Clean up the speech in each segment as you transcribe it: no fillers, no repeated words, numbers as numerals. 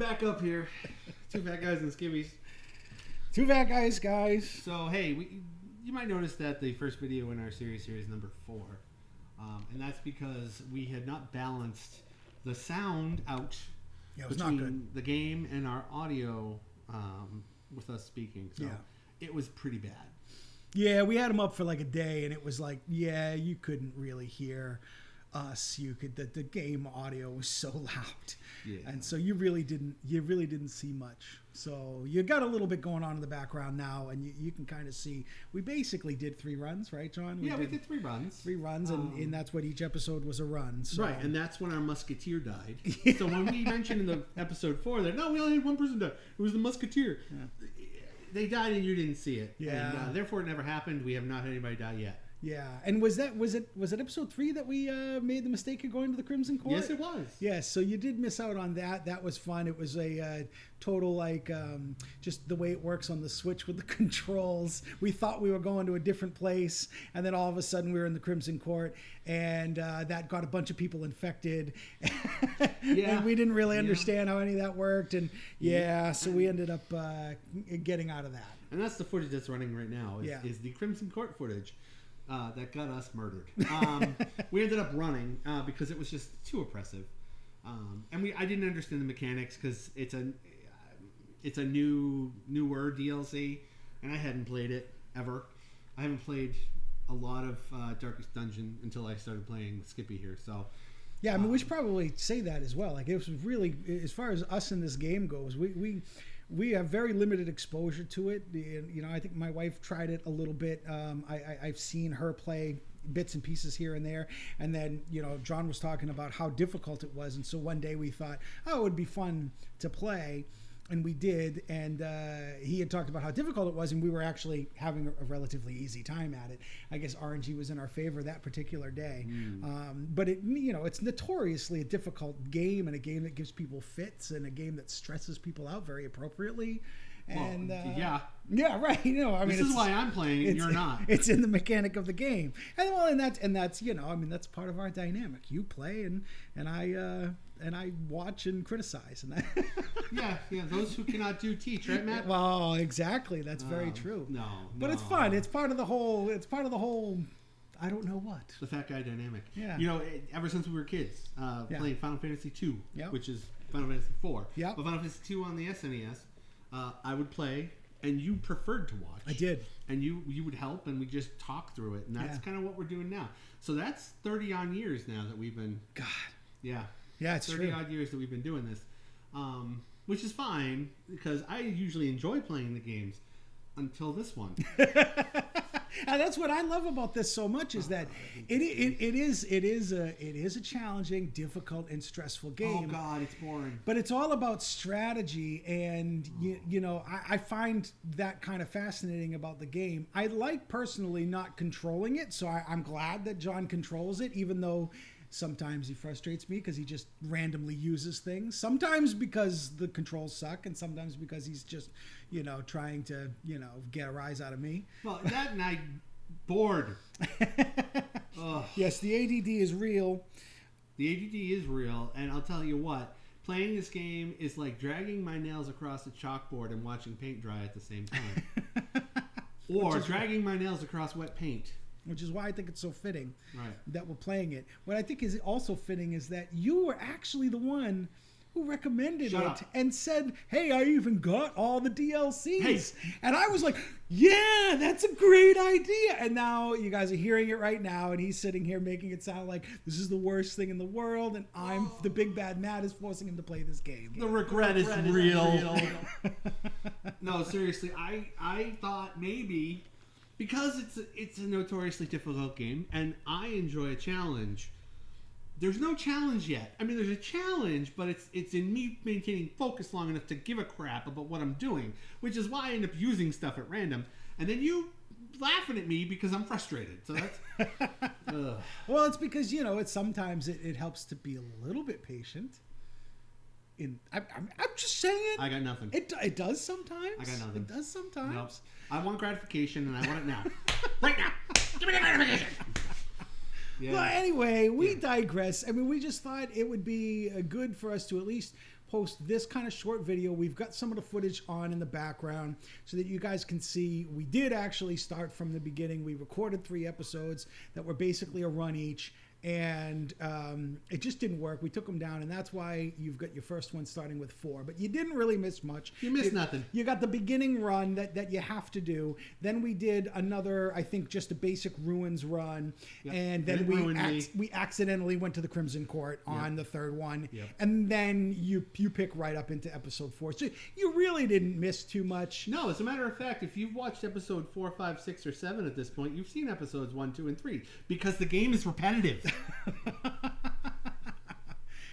back up here. Two fat guys and skivvies. Two fat guys. So, hey, you might notice that the first video in our series here is number 4. And that's because we had not balanced the sound out between the game and our audio with us speaking. So it was pretty bad. Yeah, we had them up for like a day, and it was like, you couldn't really hear us. The game audio was so loud, and so you really didn't see much. So you got a little bit going on in the background now, and you can kind of see. We basically did 3 runs, right, John? We did 3 runs. 3 runs, and that's what each episode was a run. So. Right, and that's when our musketeer died. So when we mentioned in the episode 4 that we only had one person die, it was the musketeer. Yeah. They died and you didn't see it. Yeah. And, therefore, it never happened. We have not had anybody die yet. Yeah, and was it episode 3 that we made the mistake of going to the Crimson Court? Yes, it was. Yes, so you did miss out on that. That was fun. It was a total just the way it works on the Switch with the controls. We thought we were going to a different place, and then all of a sudden we were in the Crimson Court, and that got a bunch of people infected. And we didn't really understand how any of that worked, and so we ended up getting out of that. And that's the footage that's running right now. Is the Crimson Court footage. That got us murdered. We ended up running because it was just too oppressive, and I didn't understand the mechanics because it's a newer DLC, and I hadn't played it ever. I haven't played a lot of Darkest Dungeon until I started playing Skippy here. So yeah, I mean we should probably say that as well. Like it was really, as far as us in this game goes, we have very limited exposure to it. You know, I think my wife tried it a little bit. I've seen her play bits and pieces here and there. And then, John was talking about how difficult it was. And so one day we thought, it would be fun to play. And we did. And he had talked about how difficult it was. And we were actually having a relatively easy time at it. I guess RNG was in our favor that particular day. But it's notoriously a difficult game, and a game that gives people fits, and a game that stresses people out very appropriately. And right. This is why I'm playing and you're not. It's in the mechanic of the game, and that's that's part of our dynamic. You play, and I watch and criticize, and those who cannot do teach, right, Matt? Well, exactly. That's very true. But it's fun. It's part of the whole. I don't know what. The fat guy dynamic. Yeah. Ever since we were kids, playing Final Fantasy II, which is Final Fantasy IV. Yeah. But Final Fantasy II on the SNES. I would play, and you preferred to watch. I did. And you would help, and we just talk through it. And that's kind of what we're doing now. So that's 30-odd years now that we've been... God. Yeah. Yeah, it's 30-odd years that we've been doing this. Which is fine, because I usually enjoy playing the games until this one. And that's what I love about this so much, is that it is a challenging, difficult, and stressful game. Oh God, it's boring. But it's all about strategy, and I find that kind of fascinating about the game. I like personally not controlling it, so I'm glad that John controls it, even though sometimes he frustrates me because he just randomly uses things. Sometimes because the controls suck, and sometimes because he's just, trying to, get a rise out of me. Well, that and I bored. Yes, the ADD is real. The ADD is real, and I'll tell you what, playing this game is like dragging my nails across a chalkboard and watching paint dry at the same time. Or dragging my nails across wet paint. Which is why I think it's so fitting that we're playing it. What I think is also fitting is that you were actually the one who recommended it and said, hey, I even got all the DLCs. Hey. And I was like, yeah, that's a great idea. And now you guys are hearing it right now, and he's sitting here making it sound like this is the worst thing in the world, and I'm the big bad Matt is forcing him to play this game. The regret is real. No, seriously, I thought maybe... Because it's a notoriously difficult game, and I enjoy a challenge. There's no challenge yet. I mean, there's a challenge, but it's in me maintaining focus long enough to give a crap about what I'm doing, which is why I end up using stuff at random. And then you laughing at me because I'm frustrated. So that's... Well, it's because, it's sometimes it helps to be a little bit patient. I'm just saying. I got nothing. It does sometimes. I got nothing. It does sometimes. Nope. I want gratification, and I want it now. Right now. Give me the gratification. Yeah. Well, anyway, we digress. I mean, we just thought it would be good for us to at least post this kind of short video. We've got some of the footage on in the background so that you guys can see we did actually start from the beginning. We recorded 3 episodes that were basically a run each. And it just didn't work. We took them down, and that's why you've got your first one starting with 4. But you didn't really miss much. You missed nothing. You got the beginning run that you have to do. Then we did another, I think, just a basic Ruins run. Yep. And then we accidentally went to the Crimson Court on the 3rd one. Yep. And then you pick right up into episode 4. So you really didn't miss too much. No, as a matter of fact, if you've watched episode 4, 5, 6, or 7 at this point, you've seen episodes 1, 2, and 3 because the game is repetitive.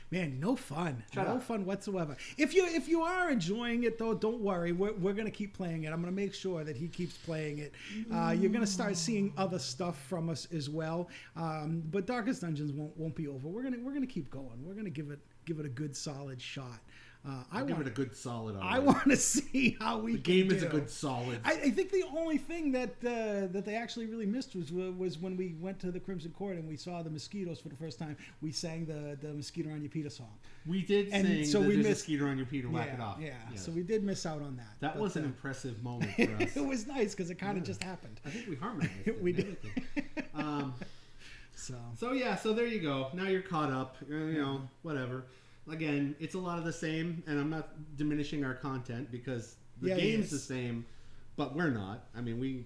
Man, no fun. Shut no up. fun whatsoever. If you are enjoying it though, don't worry. We're gonna keep playing it. I'm gonna make sure that he keeps playing it. You're gonna start seeing other stuff from us as well. But Darkest Dungeons won't be over. We're gonna keep going. We're gonna give it a good solid shot. I give it a good solid. I want to see how we. The game is a good solid. I think the only thing that they actually really missed was when we went to the Crimson Court and we saw the mosquitoes for the first time. We sang the Mosquito on Your Peter song. We did sing so There's missed, a Mosquito on Your Peter, whack it off. Yeah, yes. So we did miss out on that. That was an impressive moment for us. It was nice because it kind of just happened. I think we harmonized it. We did. So there you go. Now you're caught up. Whatever. Again, it's a lot of the same, and I'm not diminishing our content because the game's the same, but we're not. I mean, we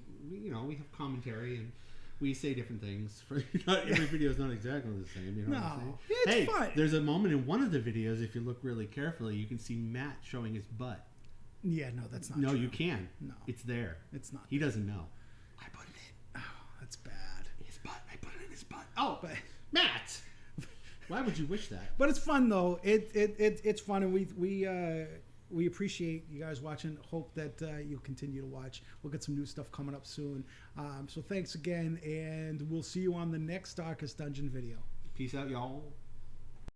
have commentary and we say different things. Not every video is not exactly the same. You know what I'm saying? It's fun. There's a moment in one of the videos, if you look really carefully, you can see Matt showing his butt. Yeah, no, that's not. No, true. you can. No, it's there. It's not. He doesn't know. I put it in. Oh, that's bad. His butt. I put it in his butt. Oh, but Matt. Why would you wish that? But it's fun though. It's fun, and we appreciate you guys watching. Hope that you'll continue to watch. We'll get some new stuff coming up soon. So thanks again, and we'll see you on the next Darkest Dungeon video. Peace out, y'all.